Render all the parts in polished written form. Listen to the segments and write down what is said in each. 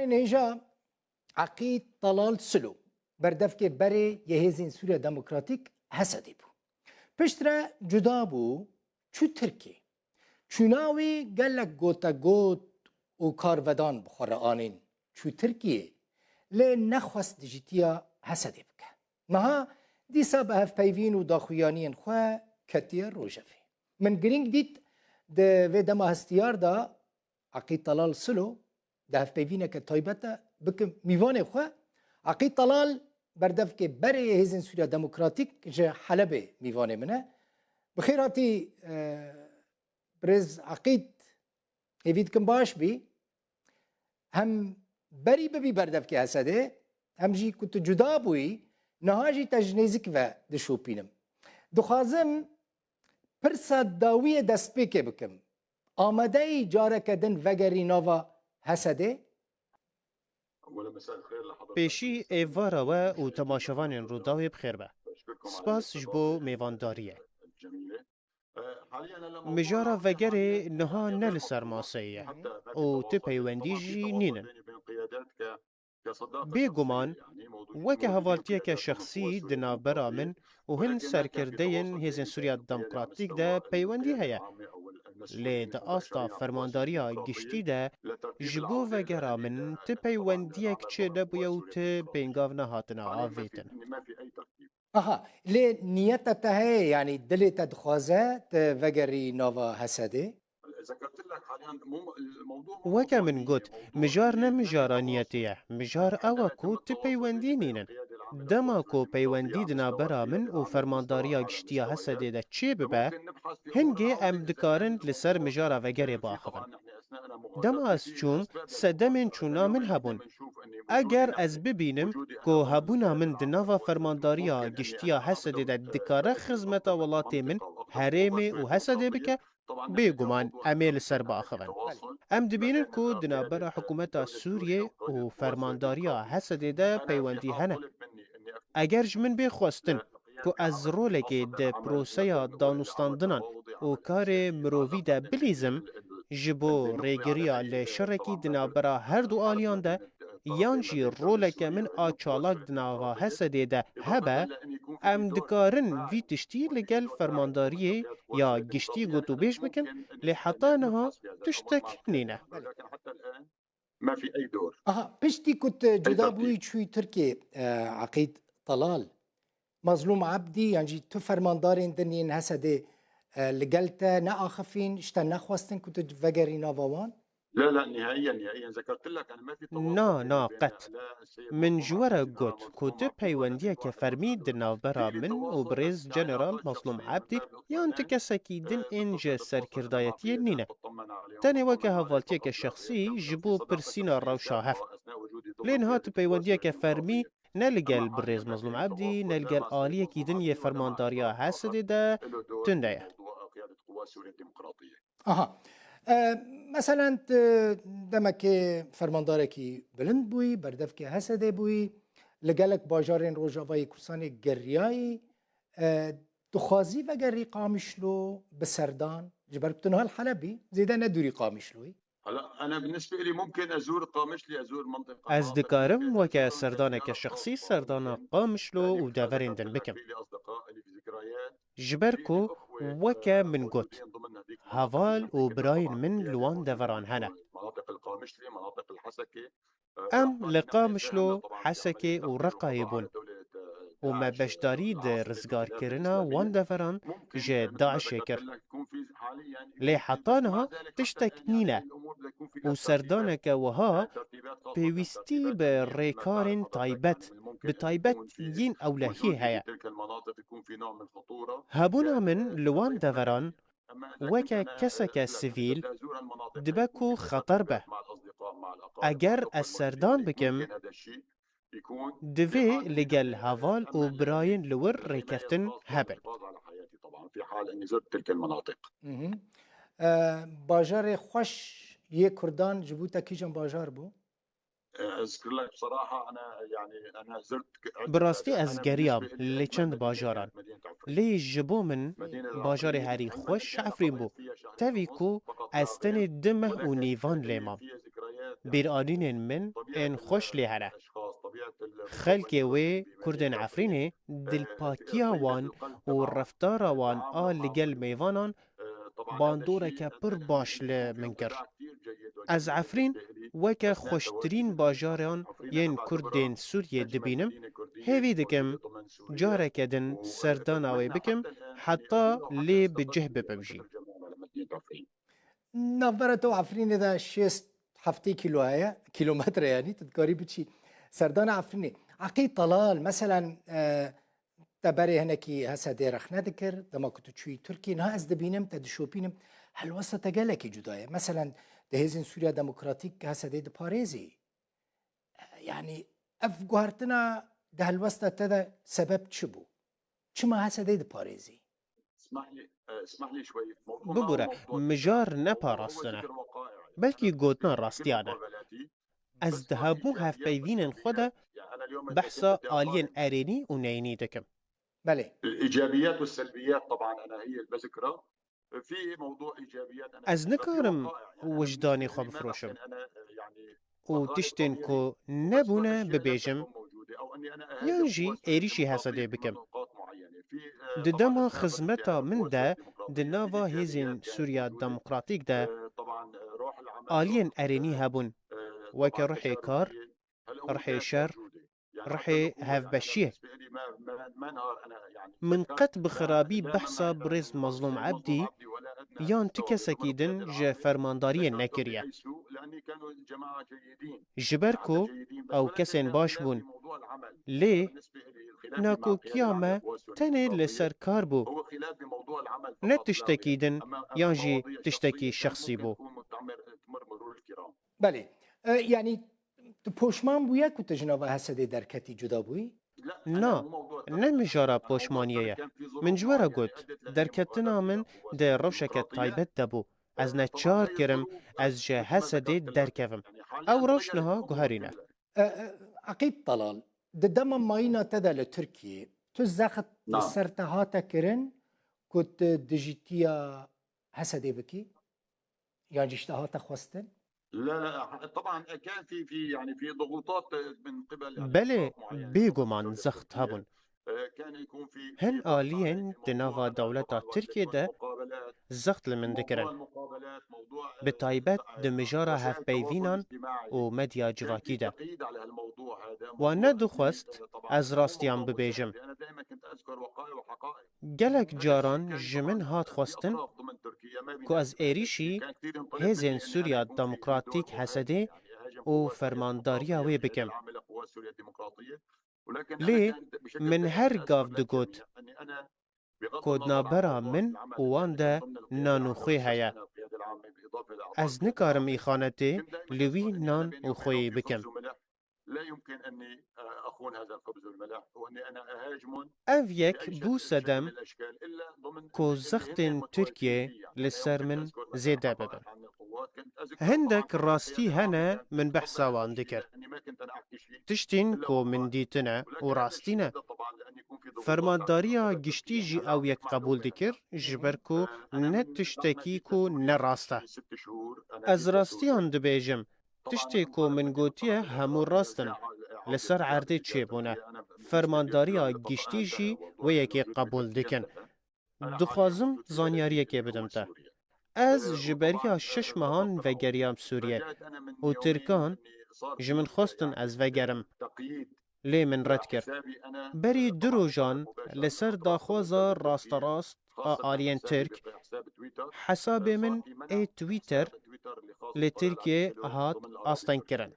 نيجا عقيد طلال سلو بردفك بري يهزين سوريا ديمقراطيك هسدي بو پشترا جدا بو چو ترکی چوناوی گلک گوتا گوت و کارودان بخوره آنین چو ترکیه لی نخواست دیجیتیا حسده بکه نها دیسا به هف پیوین و داخویانین خواه کتیر روژفه من گرینگ دیت ده و دما هستیار دا عقید طلال سلو ده هف پیوینه که تایبتا بکم میوان خواه عقید طلال بردف که بره هزین سوریا دموکراتیک جه حلب میوان منه بخیراتی برز عقید هیوید کن باش بی هم بری ببی بردف که حسده هم جی کت جدا بوی نهاجی تجنیزک و دشوپینم دخوازم پرسا داوی دست پیکه بکم آمده ای جاره کدن وگری ناوا حسده پیشی ایوارا و تماشاوان روداوی بخیر به سپاس جبو میوانداریه مجارا وگره نها نل سرماسیه و تپیوندی جی نینن بێگومان وەکە هەواڵتیەکە شخصی دنابەرا من و هەن سەرکردەیەن هێزن سووریا دەموکراتیکدا پەیوەندی هەیە لێ دە ئاستا فەرمانداریە گشتیدا ji bo vegera min ti peywendiyek çê nebûye û ti pêngav nehatine avêtin. Aha, lê niyeta te heye yanî dilê te dixwaze te vegerî nava Hesedê? Weke min got, mijar ne mijara niyetê ye, mijar ew ku ti peywendî nînin. Dema ku peywendî di navbera min û fermandariya giştiya Hesedê de çê bibe, hingê em dikarin li ser mijara vegerê biaxivin. Dema ez çûm, sedemên çûna min hebûn. Eger ez bibînim ku hebûna min di nava fermandariya giştiya Hesedê de dikare xizmeta welatê min herêmê û Hesedê bike, bêguman em ê li ser biaxivin. Em dibînin ku di navbera hikûmeta Sûriyê û fermandariya Hesedê de peywendî hene. Eger ji min bê xwestin ku ez rolekê di proseya danûstandinan û karê mirovî de bilîzim, ji bo rêgiriya lêşerekî di navbera her du aliyan de yan jî roleke min a çalak di nava Hesedê de hebe, em dikarin vî tiştî li gel fermandariyê ya giştî gotûbêj bikin, lê heta niha tiştek nîne. Aha, piştî ku te cuda bûyî çûyî Tirkiye Aqîd Talal, Mazlûm Ebdî yan jî tu fermandarên din yên Hesedê li gel te neaxifîn, ji te nexwestin ku tu vegerî nava wan? لا لا نهائيا ذكرت لك انا ما في نا قط من جوره گوت کو تو پیوندیه فرمی د ناوبرا من و بریز جنرال مظلوم عبدی یان تکسکی دن انج سرکردایتی نینه تنی وکه حوالتیه که شخصی جبو پرسینا روشا هف لین هات پیوندیه که فرمی نلگل بریز مظلوم عبدی نلگل آلیه کی دن یه فرمانداریا حسده ده تنده آها مثلا دمك فرمانداركي بلند بوي بردفكي هسدي بوي لقالك باجارين روجافاي كرساني قرياي تخازي وقري قامشلو بسردان جبرتنها الحلبي زيدا ندوري قامشلوي هلا انا بالنسبه لي ممكن ازور قامشلي ازور منطقه از دکارم وکه سردانک شخصی سردان قامشلو و داورین دن بکم جبر کو وکه من گوت هوال و براین من لوان دوران هنه ام لقامشلو حسكي و رقايبون و ما بشداري ده رزگار کرنا وان دوران جه داعش کر لی حطانها تشتك نينه و سردانك وها بيوستي بريكارن تايبت بتايبت ين أولهي هيا هبونا من لوان دوران وكا كسك سيفيل دبكو خطر به اگر السردان بكم دوی لگل هوال و براین لور ریکفتن هبن في حال اني زرت تلك المناطق باجار خوش یه کردان جبوتا کیجان باجار بو اذكر لك بصراحه انا زرت براستی از گریام لی چند باجاران لی جبو من باجار هری خوش عفرین بو تاوی کو از تن دمه و نیوان لیمام بیرانین من این خوش لی هره. خلک وی کردن عفرینه دلپاکیا وان و رفتار وان لگل میوانان باندوره که پر باش لمنکر. از عفرین وکه خوشترین باجاران ین کردین سوریه دبینم هیوی دکم جاره کدن سردان آوی بکم حتی لی بجه ببجی. نافبرتو عفرین دا 6-7 کیلومتر يعني تذكري بتشي سردان عفريني عقيد طلال مثلا تبري هناكي هسا ديرخ نذكر دما كنت تشوي تركي نها از دبينم تدشوبينم هل وسط جالك جداية مثلا دهيزن سوريا ديمقراطيك هسا دي باريزي يعني افقهرتنا ده الوسط تدا سبب تشبو شما هسا دي باريزي اسمح لي شوي ببوره مجار نپاراستنه بلکی گوتنا راستیانه. از دهبو هف بیوینن خوده بحثا آلین ارینی و نینی دکم. بله. الإيجابيات والسلبيات طبعا أنا هي البذكرة في موضوع إيجابيات أنا از نکارم وجدانی خواب فروشم و تشتین کو نبونه ببیجم یانجی ایریشی حسده بکم. ددما خزمتا من ده دناوا هیزین سوریا دموکراتیک ده آلین ارینی هبون وک روحی کار روحی شر روحی هفبشیه من قد بخرابی بحثا برز مظلوم عبدی یان تکسکیدن جه فرمانداری نکریه جبرکو او کسین باش بون لی ناکو کیامه تنه لسر کار بو نه تشتکیدن یانجی تشتکی شخصی بو. بله يعني پوشمان بویا که تجنبه هسته درکتی جدا بوی؟ نه مجارا پوشمانیه من جوارا گوت درکتنا من ده روشکت تایبت دبو از نچار کرم از جه هسته درکوم او روشنها گوهرینه. عقيد طلال ددما ماينا تدا لتركيا تزخت سرتهاتا كرن كنت دجيتيا هسدي بكي يعني جشتهاتا خوستن؟ لا طبعا كان في يعني في ضغوطات من قبل يعني بله بيغمان زخت هبون كان يكون في هن آليين دناوا دولتا تركيا ده زخت لمن دكرن بتايبت دمجارا هف بيوينان و مديا جواكي ده وانا دخوست از راستيان ببيجم گلك جاران جمن هات خوستن كو از ايريشي هزين سوريا ديمقراطيك حسده و فرمانداريا وي بكم لي من هر گاف دگوت کودنا برا من وان ده نانوخوی هیا از نکارم ایخانته لوی نان و خوی بکم لا يمكن أني أخون هذا الخبز والملح وأني أنا أهاجم اف یک بو سدم کو زختن ترکیه لسر من زیده ببن هندك راستي هنا من بحثا وان ذكر تشتين كو من ديتنا وراستينا فرمانداريا گشتي جي او يك قبول ذكر جبركو نتشتكي كو نراستا از راستيان دبيجم تشتي كو من گوتيه همو راستن لسر عرضي چيبونه فرمانداريا گشتي جي ويكي قبول ذكن دخوازم زانياريه كي بدمتا از جبریا 6 ماهان و گریام سوریه و ترکان جمن خواستن از و گرم لی من رد کرد بری دروجان لسر داخوازا راست راست آلین ترک حساب من ای تویتر لی ترکیه هات آستن کرن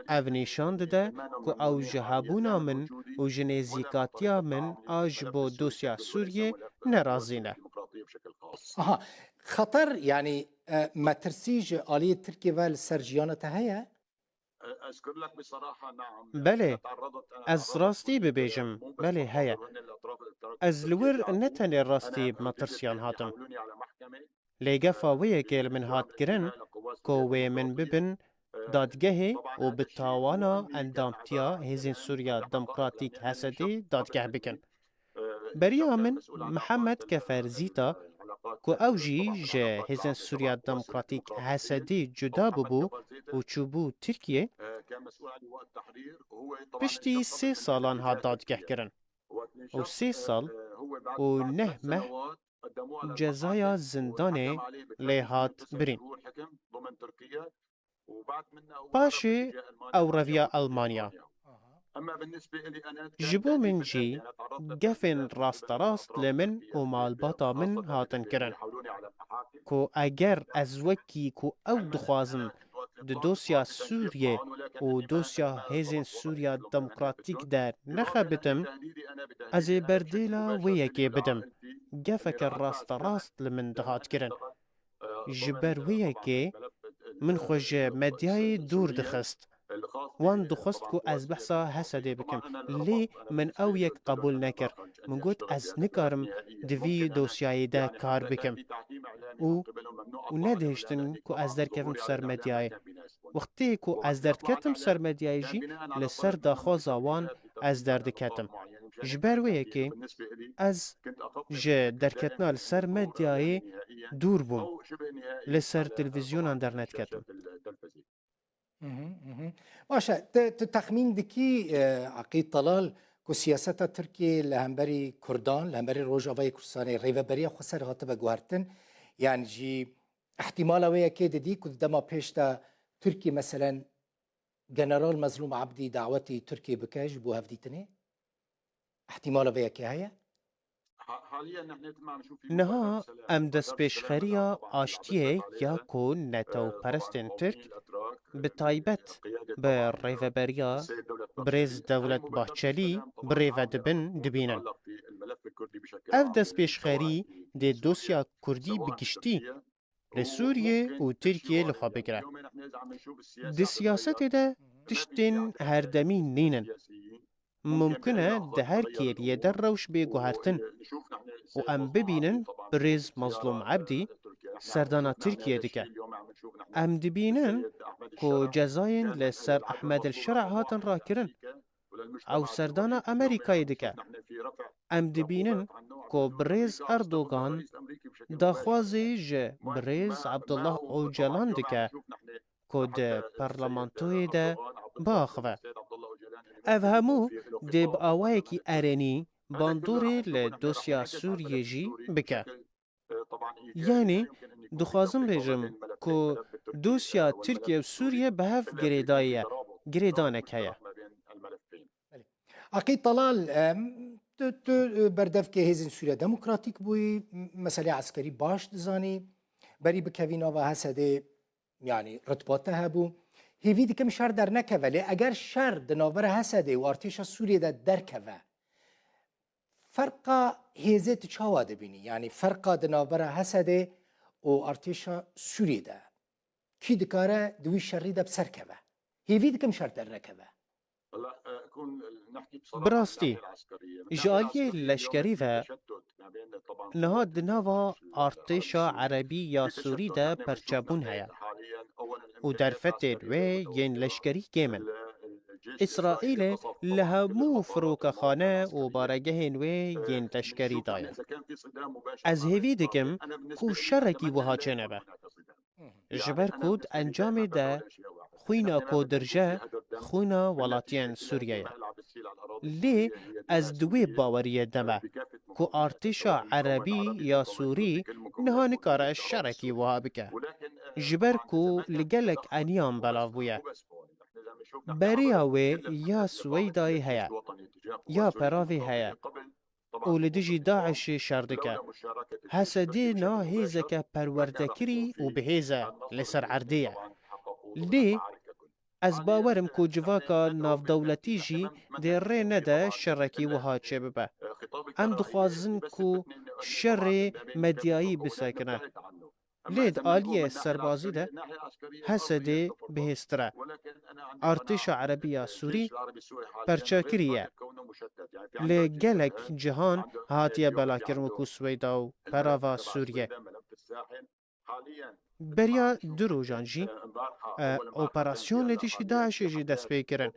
او نشان ده که او جهابونا من و جنزیکاتیا من آج بو دوسیا سوریه نرازینه. خطر يعني ما ترسيج آلية تركيا والسرجيانة هيا؟ أذكر لك بصراحة نعم. بله از راستی ببیجم بله هيا از لور نتن راستی بمطرسيان هاتم لقفا ويكيل من هات كرن كوي من ببن دادگه و بتاوانا اندامتیا هزین سوريا ديمقراطيك هسدي دادگه بكن بريا من محمد كفرزيتا کو ئەو ژی ژە هێزن سووریا دموکراتیک هەسەدی جودا ببوو و چوبوو تورکیە پشتی 3 ساڵان هات دادگەهکردن و 3 ساڵ و 9 مەه جەزایا زندانê lê hat birîn. Paşê ew reviya Almanya. Ji bo min jî gefên rasterast li min û malbata min hatin kirin ku eger ez wekî ku ew dixwazin di dosya Sûriyê û dosya hêzên Sûriya Demokratîk de nexebitim, ez ê berdêla wê yekê bidim. Gefeke rasterast li min dihat kirin. Ji ber wê yekê min xwe ji medyayê dûr dixist. Wan dixwast ku ez behsa Hesedê bikim. Lê min ew yek qebûl nekir. Min got ez nikarim di vî dosyayê de kar bikim. û nedihiştin ku ez derkevim ser medyayê. Wextê ku ez derdketim ser medyayê jî li ser daxwaza wan ez derdiketim. Ji ber wê yekê ez ji derketina li ser medyayê dûr bûm. Li ser televîzyonan dernediketim. باشه تو تخمین دکی عقید طلال کو سیاست ترکیه لهمبری کردان لهمبری روجاوای کردستانی ریوبری خسر هاته به گوهرتن یعنی جی احتمال ویا که دی کو دما پیش تا ترکیه مثلا جنرال مظلوم عبدی دعوتی ترکیه بکش بو هفدیتنه احتمال ویا که هيا نها ام دست پیشخریا آشتیه یا کو نتو پرستن ترک به تایبت به ریوبریا برز دولت باچلی بریو دبن دبینن. اف دست پیشخری ده دوسیا کردی بگشتی لسوریه و ترکیه لخوا بگره. ده سیاست ده تشتین هردمی نینن. ممکنه ده هر کیر یه در روش بگوهرتن و ام ببینن برز مظلوم عبدی سردانا ترکیه دکه. ام دبینن کو جزاین لسر احمد الشرع هاتن را کرن او سردانا امریکای دکه. ام دبینن کو برز اردوغان داخوازی جه برز عبدالله اوجلان دکه کو ده پرلمانتوی ده باخوه. اف همو ده با آوائه کی ارنی باندوری لدوسیا سوریه جی بکه. یعنی دخوازم بیجم که دوسیا ترکیه و سوریه به هف گریدانک هیا. عقید طلال تو بردف که هیزن سوریه دموکراتیک بوی مسئله عسکری باش دزانی بری بکوینا و حسده یعنی رتباته هبو هیوی دیکم شر در نکه ولی اگر شر دناور حسده و ارتش سوریه در درکه فرقا هیزه چاوا دبینی یعنی فرقا دناور حسده و ارتش سوریه ده کی دکاره دوی شری ده بسر که هیوی دیکم شر در نکه براستی جایی لشکری و نهاد نوا ارتشا عربی یا سوری ده پرچبون هیا و در فتر و ین لشکری کمن اسرائیل لهمو فروک خانه و بارگهن و ین لشکری داید. از هیوی دکم کو شرکی وها چنه به جبر کود انجام ده خوینا کو درجه خوینا ولاتین سوریه لی از دوی باوریه دمه کو ارتشا عربی یا سوری نهانی کار شرکی وها بکه جبر کو لگلک انیام بلاو بویه بریاوی یا سویدای هیا یا پراوی هیا و لدیجی داعش شردکه حسدی نا هیزکه پروردکری و بهیزه لسر عردیه لی از باورم کو جواکا ناف دولتی جی در ری نده شرکی وها چه ببه ام دخوازن کو شر مدیایی بسکنه لید آلیه سربازی ده حسده بهستره ارتش عربی سوری پرچاکریه لی گلک جهان هاتیه بلا کرم کو سویدا و پراوا سوریه بریا دو روزان جی اپراسیون لدیشی داعش جی دست بکرن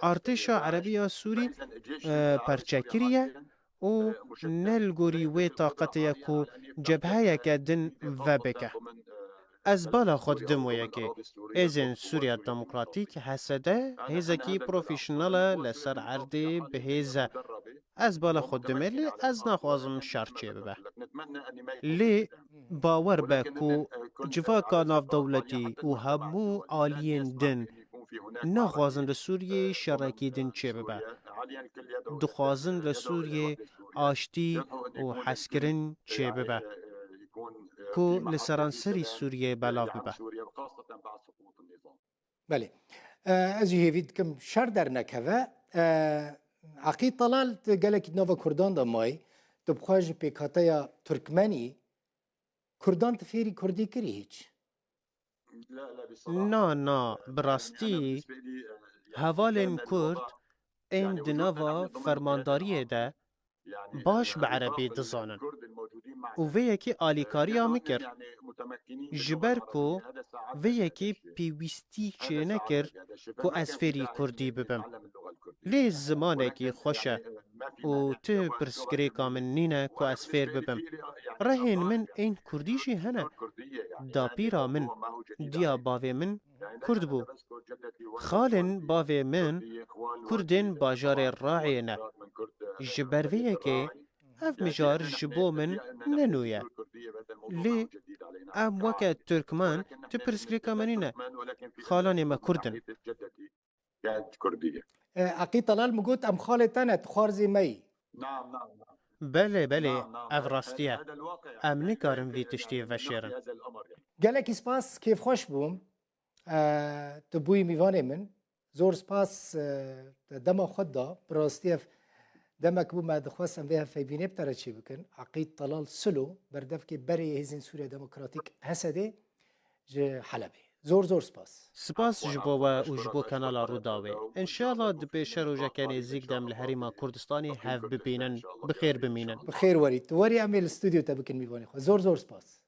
ارتش عربی سوری پرچاکریه و نلگوری وی طاقتیا کو جبهه که دن و بکه. از بالا خود دمویه که ایزن سوریا دموکراتیک حسده هیزکی پروفیشناله لسر عرده به هیزه. از بالا خود دملی از نخوازم شرچه ببه. لی باور به کو جواکا ناف دولتی و همو آلین دن نخوازن لسوریه شرکی دن چه ببه. دخوازن لسوریه آشتی و حسکرن چه ببه. کو لسرانسری سوریه بلاو ببه. بله از هیوید کم شر در نکوه عقید طلال گلک نووا کردان دمای تو بخواج پیکاتای ترکمنی کردان تفیری کردی کری هیچ نه براستی هوالن کرد این دنوا فرمانداریه ده باش به عربی دزانن و وی یکی آلیکاری هم کرد جبر کو وی یکی پیوستی چه نکر کو از فری کردی ببم لی زمانه کی خوشه و تو پرسکری کامن نینه کو از فر ببم رهین من این کردیشی هنه دا پیرا من دیا باوی من کرد بو خالن باوی من کردن باجار راعینه جبرویه که اف مجار جبو من ننویه لی ام وکه ترکمان تو پرسکری کامنینه خالانی ما کردن عقید طلال مگوت ام خالتانه تخارزی می بله اف راستیه ام نکارم وی تشتی وشیرن گلک سپاس کیف خوش بوم تو بوی میوانه من زور سپاس دما خود دا براستی دمك بوما دخواستم بها فيبيني بترى شي بكن عقيد طلال سلو بردفكي بري هزين سوريا ديمقراطيك هسدي ج حلبي زور سپاس جبو و جبو کانال روداوی ان شاء الله دبیشه روزا کنی زیگ دم لحریما کردستانی هف ببینن بخیر بمینن بخير وري وري اعمل استوديو تبكن ميواني زور سپاس